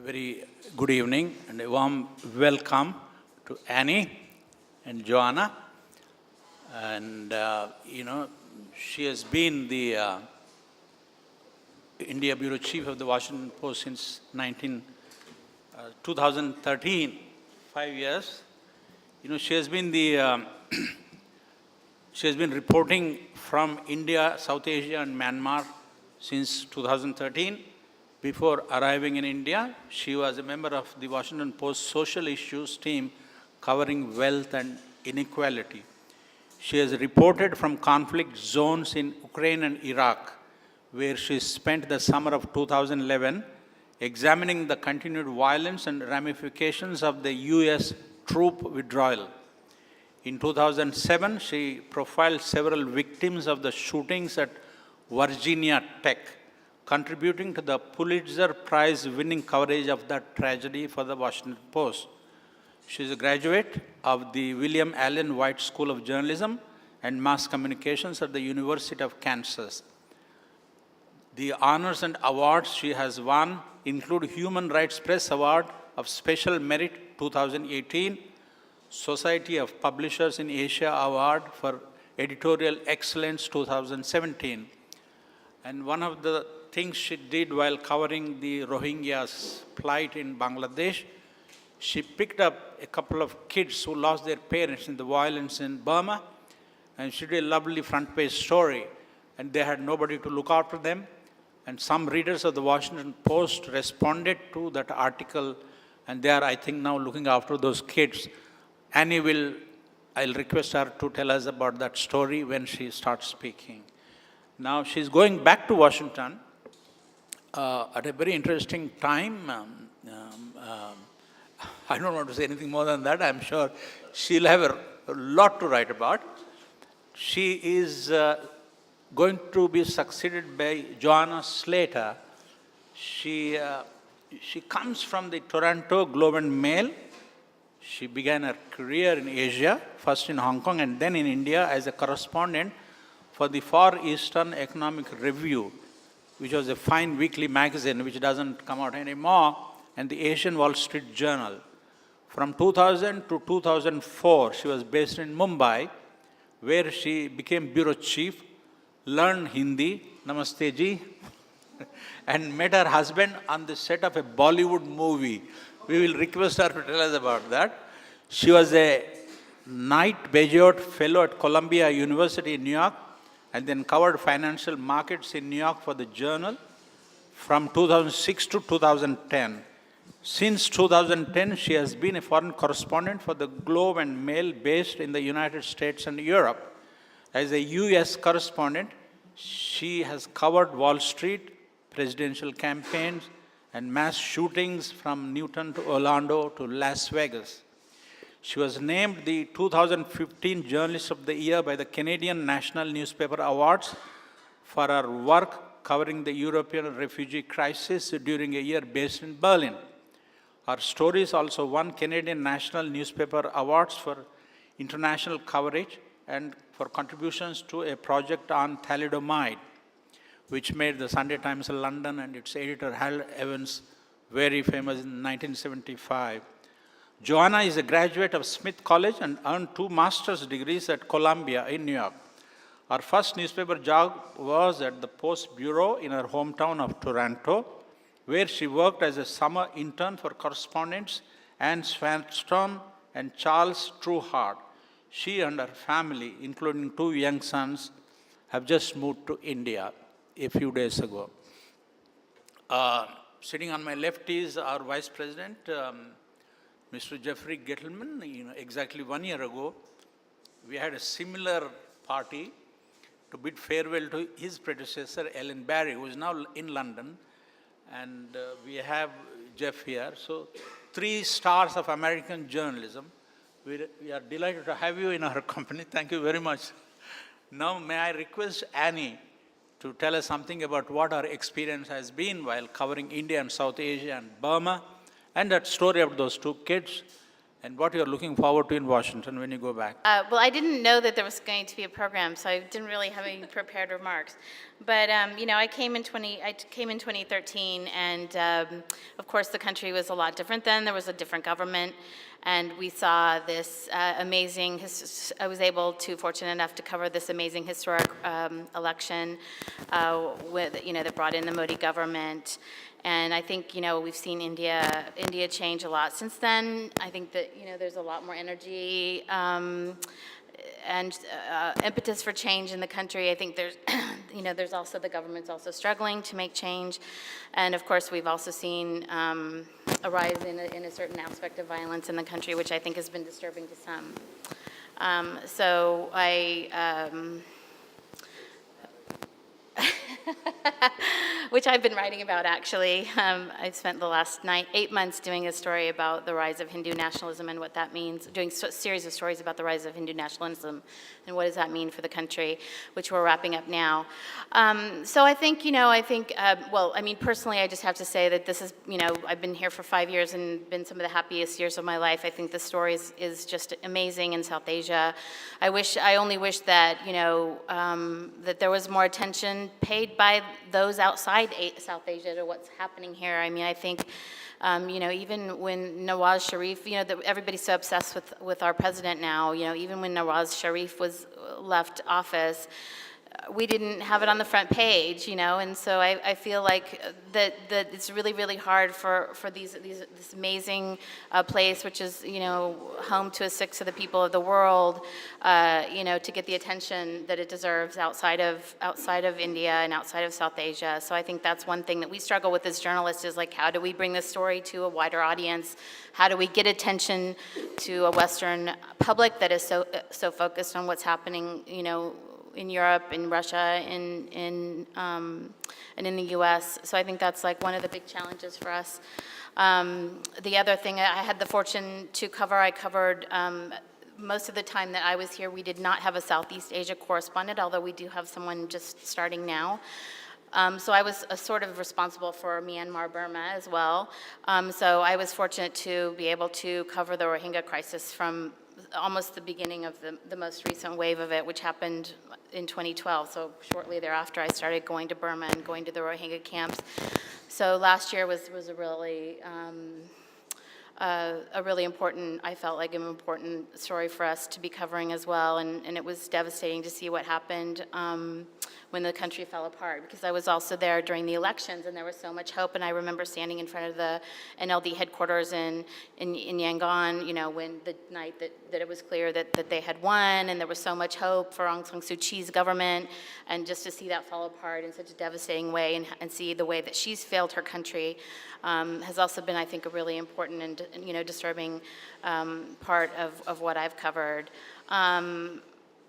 A very good evening and a warm welcome to Annie and Joanna. And, she has been the India Bureau Chief of the Washington Post since 2013, 5 years. She has been she has been reporting from India, South Asia and Myanmar since 2013. Before arriving in India, she was a member of the Washington Post social issues team covering wealth and inequality. She has reported from conflict zones in Ukraine and Iraq, where she spent the summer of 2011 examining the continued violence and ramifications of the US troop withdrawal. In 2007, she profiled several victims of the shootings at Virginia Tech, contributing to the Pulitzer Prize-winning coverage of that tragedy for the Washington Post. She is a graduate of the William Allen White School of Journalism and Mass Communications at the University of Kansas. The honors and awards she has won include Human Rights Press Award of Special Merit 2018, Society of Publishers in Asia Award for Editorial Excellence 2017. And one of the things she did while covering the Rohingyas' plight in Bangladesh, she picked up a couple of kids who lost their parents in the violence in Burma, and she did a lovely front page story, and they had nobody to look after them. And some readers of the Washington Post responded to that article, and they are, I think, now looking after those kids. I'll request her to tell us about that story when she starts speaking. Now, she's going back to Washington at a very interesting time. I don't want to say anything more than that. I'm sure she'll have a lot to write about. She is going to be succeeded by Janice Slater. She comes from the Toronto Globe and Mail. She began her career in Asia, first in Hong Kong and then in India as a correspondent for the Far Eastern Economic Review, which was a fine weekly magazine which doesn't come out anymore, and the Asian Wall Street Journal. From 2000 to 2004, she was based in Mumbai, where she became bureau chief, learned Hindi, Namaste ji, and met her husband on the set of a Bollywood movie. We will request her to tell us about that. She was a Knight Bagehot Fellow at Columbia University in New York, and then covered financial markets in New York for the Journal from 2006 to 2010. Since 2010, she has been a foreign correspondent for the Globe and Mail based in the United States and Europe. As a US correspondent, she has covered Wall Street, presidential campaigns, and mass shootings from Newton to Orlando to Las Vegas. She was named the 2015 Journalist of the Year by the Canadian National Newspaper Awards for her work covering the European refugee crisis during a year based in Berlin. Her stories also won Canadian National Newspaper Awards for international coverage and for contributions to a project on thalidomide, which made the Sunday Times of London and its editor Hal Evans very famous in 1975. Joanna is a graduate of Smith College and earned 2 master's degrees at Columbia in New York. Her first newspaper job was at the Post Bureau in her hometown of Toronto, where she worked as a summer intern for correspondents Anne Swanstone and Charles Trueheart. She and her family, including 2 young sons, have just moved to India a few days ago. Sitting on my left is our Vice President, Mr. Jeffrey Gettleman. Exactly 1 year ago, we had a similar party to bid farewell to his predecessor, Ellen Barry, who is now in London. And we have Jeff here. So 3 stars of American journalism. We are delighted to have you in our company. Thank you very much. Now, may I request Annie to tell us something about what our experience has been while covering India and South Asia and Burma, and that story of those 2 kids, and what you're looking forward to in Washington when you go back. Well, I didn't know that there was going to be a program, so I didn't really have any prepared remarks. But I came in 2013, and of course the country was a lot different then. There was a different government, and we saw this amazing. I was fortunate enough to cover this amazing historic election that brought in the Modi government. And I think, we've seen India change a lot since then. I think that, there's a lot more energy and impetus for change in the country. I think there's, there's also, the government's also struggling to make change. And of course, we've also seen a rise in a certain aspect of violence in the country, which I think has been disturbing to some. So which I've been writing about, actually. I've spent the last 8 months doing a story about the rise of Hindu nationalism and what that means, doing a series of stories about the rise of Hindu nationalism and what does that mean for the country, which we're wrapping up now. So I think, personally, I just have to say that this is, I've been here for 5 years and been some of the happiest years of my life. I think the story is just amazing in South Asia. I only wish that, that there was more attention paid by those outside South Asia to what's happening here. I mean, I think, even when Nawaz Sharif, everybody's so obsessed with our president now, even when Nawaz Sharif was left office, we didn't have it on the front page, and so I feel like that it's really, really hard for this amazing place, which is, home to a sixth of the people of the world, to get the attention that it deserves outside of India and outside of South Asia. So I think that's one thing that we struggle with as journalists is like, how do we bring this story to a wider audience? How do we get attention to a Western public that is so focused on what's happening, in Europe, in Russia, and in the U.S. So I think that's like one of the big challenges for us. The other thing I had the fortune to cover, I covered most of the time that I was here, we did not have a Southeast Asia correspondent, although we do have someone just starting now. So I was sort of responsible for Myanmar, Burma as well. So I was fortunate to be able to cover the Rahega Crisis from almost the beginning of the most recent wave of it, which happened in 2012. So shortly thereafter, I started going to Burma and going to the Rohingya camps. So last year was a really important, I felt like an important story for us to be covering as well. And it was devastating to see what happened when the country fell apart, because I was also there during the elections and there was so much hope. And I remember standing in front of the NLD headquarters in Yangon, when the night that it was clear that they had won, and there was so much hope for Aung San Suu Kyi's government, and just to see that fall apart in such a devastating way and see the way that she's failed her country has also been, I think, a really important and disturbing part of what I've covered.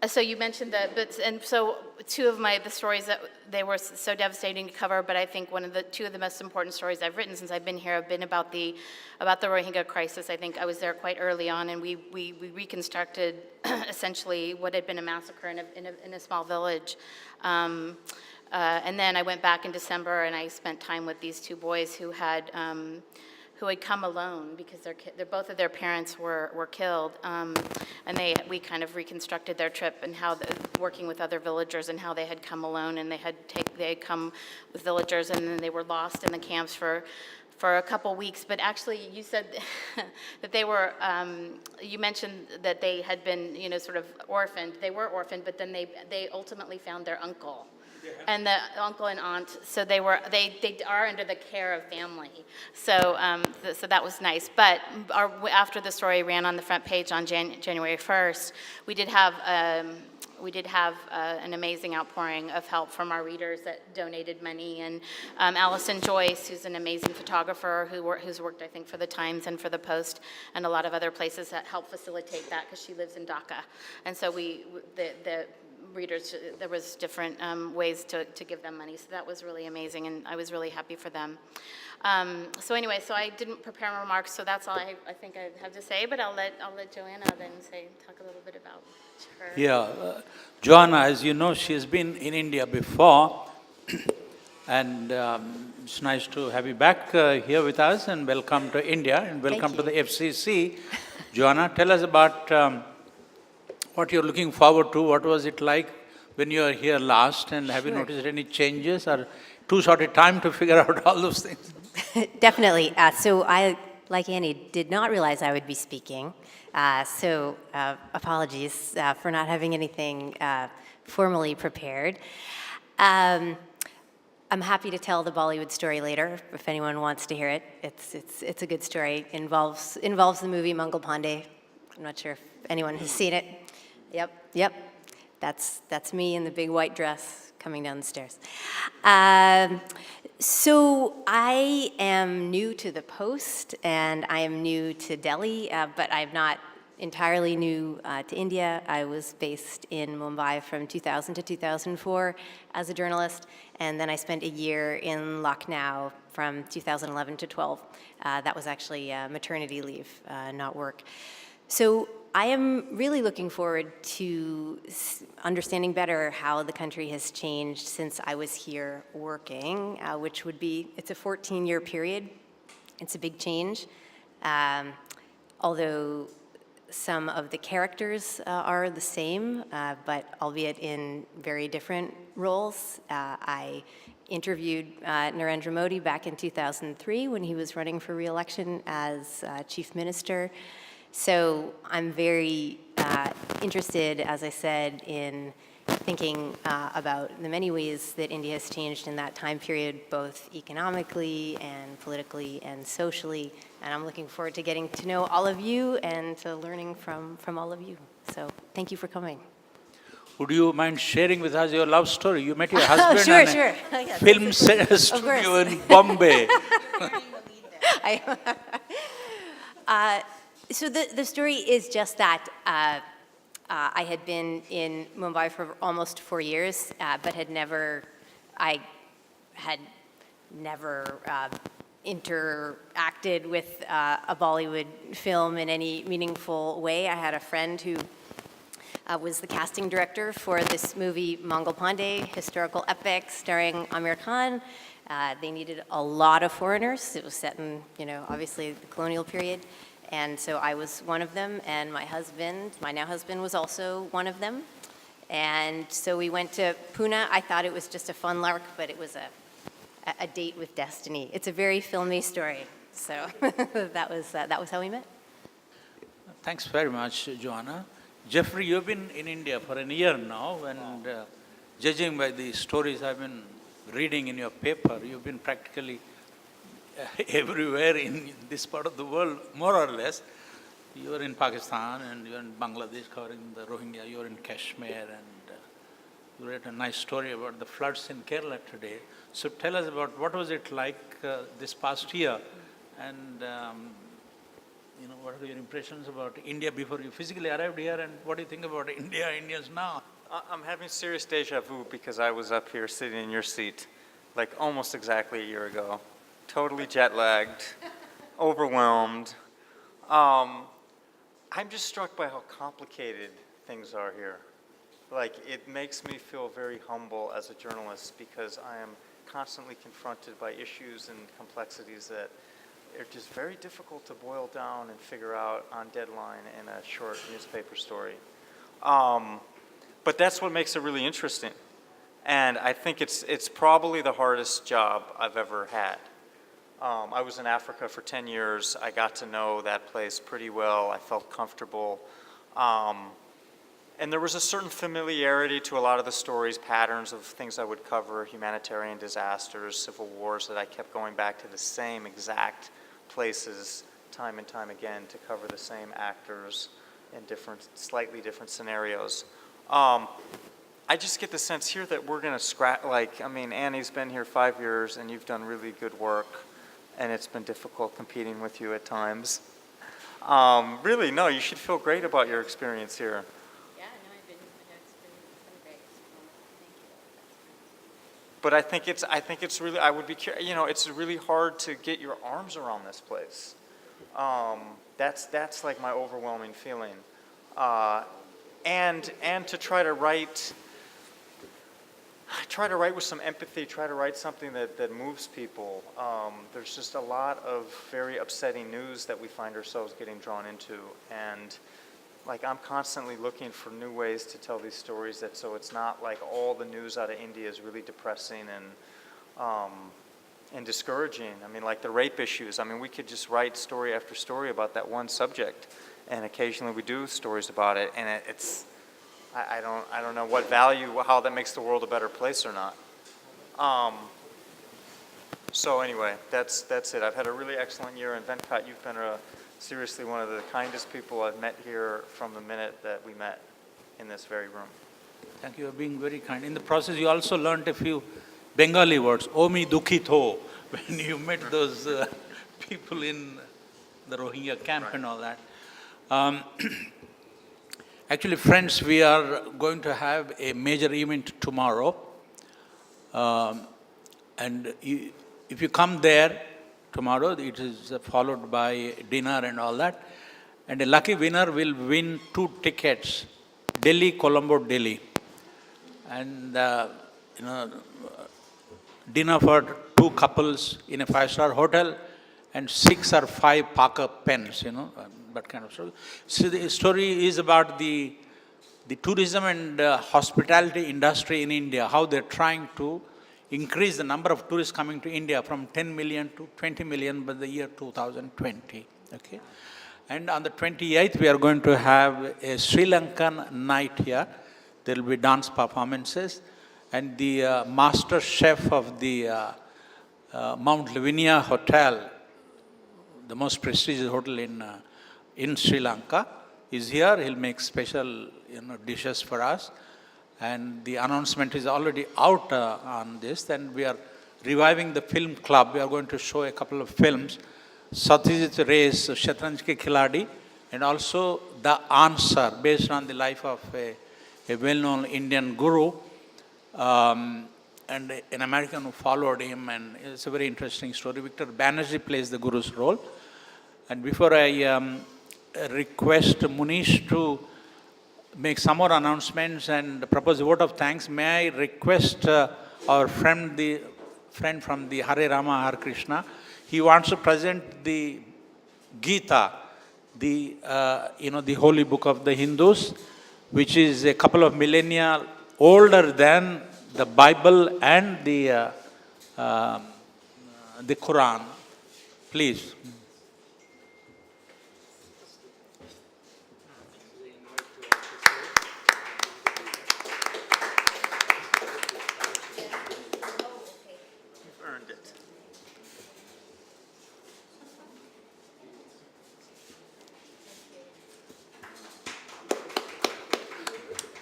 So you mentioned and so two of the stories that they were so devastating to cover, but I think two of the most important stories I've written since I've been here have been about the Rohingya crisis. I think I was there quite early on, and we reconstructed essentially what had been a massacre in a small village. And then I went back in December and I spent time with these two boys who had come alone because both of their parents were killed, and we kind of reconstructed their trip and how working with other villagers and how they had come alone, and they had come with villagers, and then they were lost in the camps for a couple weeks. But actually, you said that they were. You mentioned that they had been, sort of orphaned. They were orphaned, but then they ultimately found their uncle. And the uncle and aunt, so they are under the care of family. So so that was nice. But after the story ran on the front page on January 1st, we did have an amazing outpouring of help from our readers that donated money. And Allison Joyce, who's an amazing photographer who's worked, I think, for the Times and for the Post and a lot of other places, that helped facilitate that because she lives in Dhaka. And so the readers, there was different ways to give them money, so that was really amazing, and I was really happy for them. So anyway, so I didn't prepare my remarks, so that's all I think I have to say, but I'll let Joanna then talk a little bit about her. Yeah, Joanna, as you know, she has been in India before. And it's nice to have you back here with us, and welcome to India, and welcome to the FCC. Joanna, tell us about what you're looking forward to. What was it like when you were here last, and have you noticed any changes, or too short a time to figure out all those things? Definitely. So I, like Annie, did not realize I would be speaking. So apologies for not having anything formally prepared. I'm happy to tell the Bollywood story later if anyone wants to hear it. It's a good story. Involves the movie Mangal Pandey. I'm not sure if anyone has seen it. Yep. That's me in the big white dress coming down the stairs. So I am new to the Post, and I am new to Delhi, but I'm not entirely new to India. I was based in Mumbai from 2000 to 2004 as a journalist, and then I spent a year in Lucknow from 2011 to 12. That was actually maternity leave, not work. So I am really looking forward to understanding better how the country has changed since I was here working, which would be, it's a 14-year period. It's a big change. Although some of the characters are the same, but albeit in very different roles. I interviewed Narendra Modi back in 2003 when he was running for re-election as chief minister. So I'm very interested, as I said, in thinking about the many ways that India has changed in that time period, both economically and politically and socially. And I'm looking forward to getting to know all of you and to learning from all of you. So thank you for coming. Would you mind sharing with us your love story? You met your husband Sure. in a film studio in Bombay. So the story is just that I had been in Mumbai for almost 4 years, but had never interacted with a Bollywood film in any meaningful way. I had a friend who was the casting director for this movie Mangal Pandey, historical epic starring Amir Khan. They needed a lot of foreigners. It was set in, obviously the colonial period. And so I was one of them, and my now husband, was also one of them. And so we went to Pune. I thought it was just a fun lark, but it was a date with destiny. It's a very filmy story. So that was how we met. Thanks very much, Joanna. Jeffrey, you've been in India for a year now, and judging by the stories I've been reading in your paper, you've been practically everywhere in this part of the world, more or less. You were in Pakistan, and you were in Bangladesh covering the Rohingya, you were in Kashmir, and you read a nice story about the floods in Kerala today. So tell us about what was it like this past year, and what are your impressions about India before you physically arrived here, and what do you think about India, Indians now? I'm having serious deja vu because I was up here sitting in your seat like almost exactly a year ago. Totally jet-lagged, overwhelmed. I'm just struck by how complicated things are here. Like, it makes me feel very humble as a journalist because I am constantly confronted by issues and complexities that are just very difficult to boil down and figure out on deadline in a short newspaper story. But that's what makes it really interesting. And I think it's probably the hardest job I've ever had. I was in Africa for 10 years. I got to know that place pretty well. I felt comfortable. And there was a certain familiarity to a lot of the stories, patterns of things I would cover, humanitarian disasters, civil wars, that I kept going back to the same exact places time and time again to cover the same actors in slightly different scenarios. I just get the sense here that we're going to Annie's been here 5 years, and you've done really good work. And it's been difficult competing with you at times. Really, no, you should feel great about your experience here. Yeah, no, it's been great. Thank you. But I think it's really, it's really hard to get your arms around this place. That's like my overwhelming feeling. And to try to write I try to write with some empathy, try to write something that moves people. There's just a lot of very upsetting news that we find ourselves getting drawn into, and like I'm constantly looking for new ways to tell these stories so it's not like all the news out of India is really depressing and discouraging. I mean, like the rape issues. I mean, we could just write story after story about that one subject, and occasionally we do stories about it, and it's I don't know what value, how that makes the world a better place or not. So anyway, that's it. I've had a really excellent year, and Venkat, you've been seriously one of the kindest people I've met here from the minute that we met in this very room. Thank you for being very kind. In the process, you also learned a few Bengali words, Omi Dukhito, when you met those people in the Rohingya camp and all that. Actually, friends, we are going to have a major event tomorrow. And if you come there tomorrow, it is followed by dinner and all that. And a lucky winner will win 2 tickets, Delhi, Colombo, Delhi. And, dinner for 2 couples in a 5-star hotel and 6 or 5 Parker pens, that kind of story. So the story is about the tourism and hospitality industry in India, how they're trying to increase the number of tourists coming to India from 10 million to 20 million by the year 2020. Okay? And on the 28th, we are going to have a Sri Lankan night here. There will be dance performances. And the master chef of the Mount Lavinia Hotel, the most prestigious hotel in Sri Lanka, is here. He'll make special dishes for us. And the announcement is already out on this. And we are reviving the film club. We are going to show a couple of films. Satyajit Ray's Shatranj Ke Khiladi, and also The Answer, based on the life of a well-known Indian guru, and an American who followed him, and it's a very interesting story. Victor Banerjee plays the guru's role. And before I request Munish to make some more announcements and propose a vote of thanks, may I request our friend from the Hare Rama, Hare Krishna. He wants to present the Gita, the holy book of the Hindus, which is a couple of millennia older than the Bible and the Quran. Please.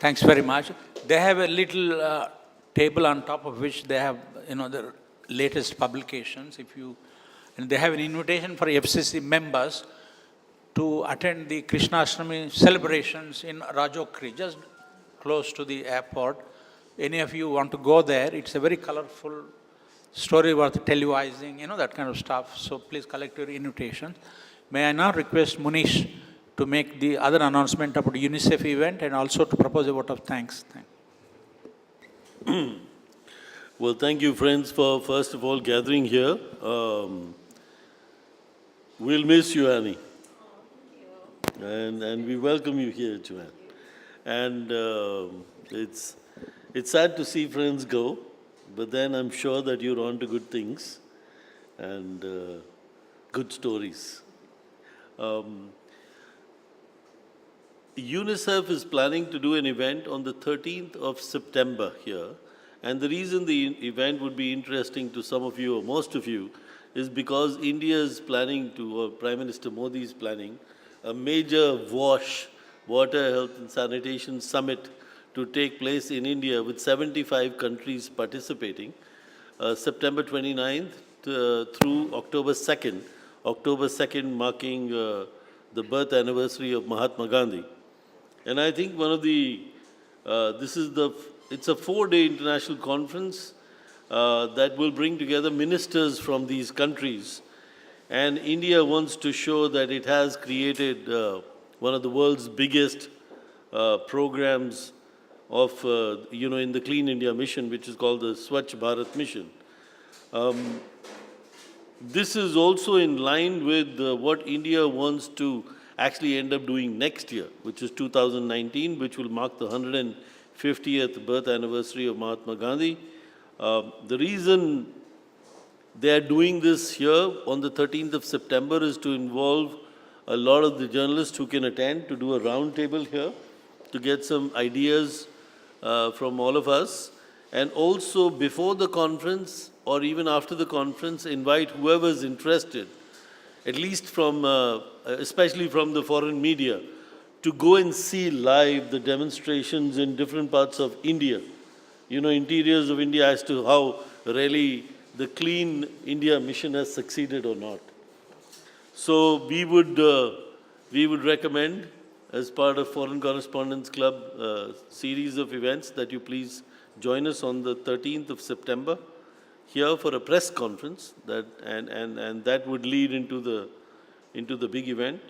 Thanks very much. They have a little table on top of which they have, the latest publications. And they have an invitation for FCC members to attend the Krishnashtami celebrations in Rajokri, just close to the airport. Any of you want to go there? It's a very colorful story worth televising, that kind of stuff. So please collect your invitations. May I now request Munish to make the other announcement about the Unicef event and also to propose a vote of thanks. Well, thank you, friends, for first of all gathering here. We'll miss you, Annie. And we welcome you here, Joanna. And it's sad to see friends go, but then I'm sure that you're on to good things and good stories. UNICEF is planning to do an event on the 13th of September here. And the reason the event would be interesting to some of you or most of you is because India is planning to, or Prime Minister Modi is planning, a major WASH, Water, Health and Sanitation Summit to take place in India with 75 countries participating, September 29th through October 2nd. October 2nd marking the birth anniversary of Mahatma Gandhi. And I think one of the, it's a 4-day international conference that will bring together ministers from these countries. And India wants to show that it has created one of the world's biggest programs of, in the Clean India mission, which is called the Swachh Bharat mission. This is also in line with what India wants to actually end up doing next year, which is 2019, which will mark the 150th birth anniversary of Mahatma Gandhi. The reason they are doing this here on the 13th of September is to involve a lot of the journalists who can attend, to do a round table here, to get some ideas from all of us. And also before the conference or even after the conference, invite whoever is interested, at least from, especially from the foreign media, to go and see live the demonstrations in different parts of India, interiors of India, as to how really the Clean India mission has succeeded or not. So we would recommend, as part of Foreign Correspondents Club series of events, that you please join us on the 13th of September here for a press conference, and that would lead into the big event.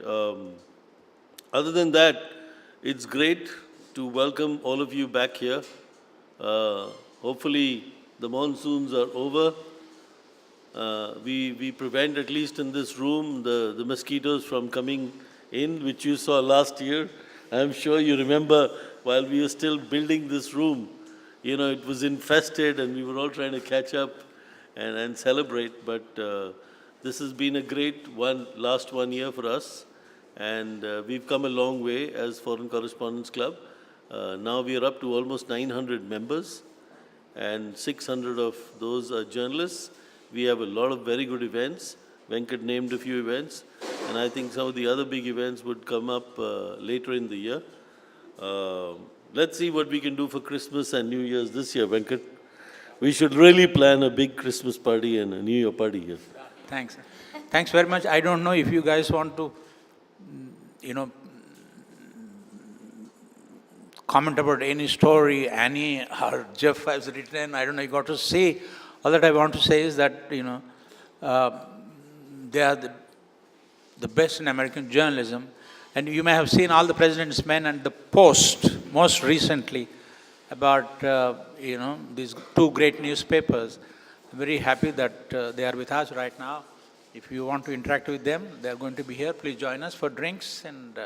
Other than that, it's great to welcome all of you back here. Hopefully the monsoons are over. We prevent, at least in this room, the mosquitoes from coming in, which you saw last year. I'm sure you remember, while we were still building this room, it was infested and we were all trying to catch up and celebrate. But this has been a great last 1 year for us. And we've come a long way as Foreign Correspondents Club. Now we are up to almost 900 members, and 600 of those are journalists. We have a lot of very good events. Venkat named a few events, and I think some of the other big events would come up later in the year. Let's see what we can do for Christmas and New Year's this year, Venkat. We should really plan a big Christmas party and a New Year party here. Thanks. Thanks very much. I don't know if you guys want to, comment about any story Annie or Jeff has written. I don't know, you got to see. All that I want to say is that, they are the best in American journalism. And you may have seen All the President's Men and the Post, most recently, about, these two great newspapers. I'm very happy that they are with us right now. If you want to interact with them, they are going to be here. Please join us for drinks and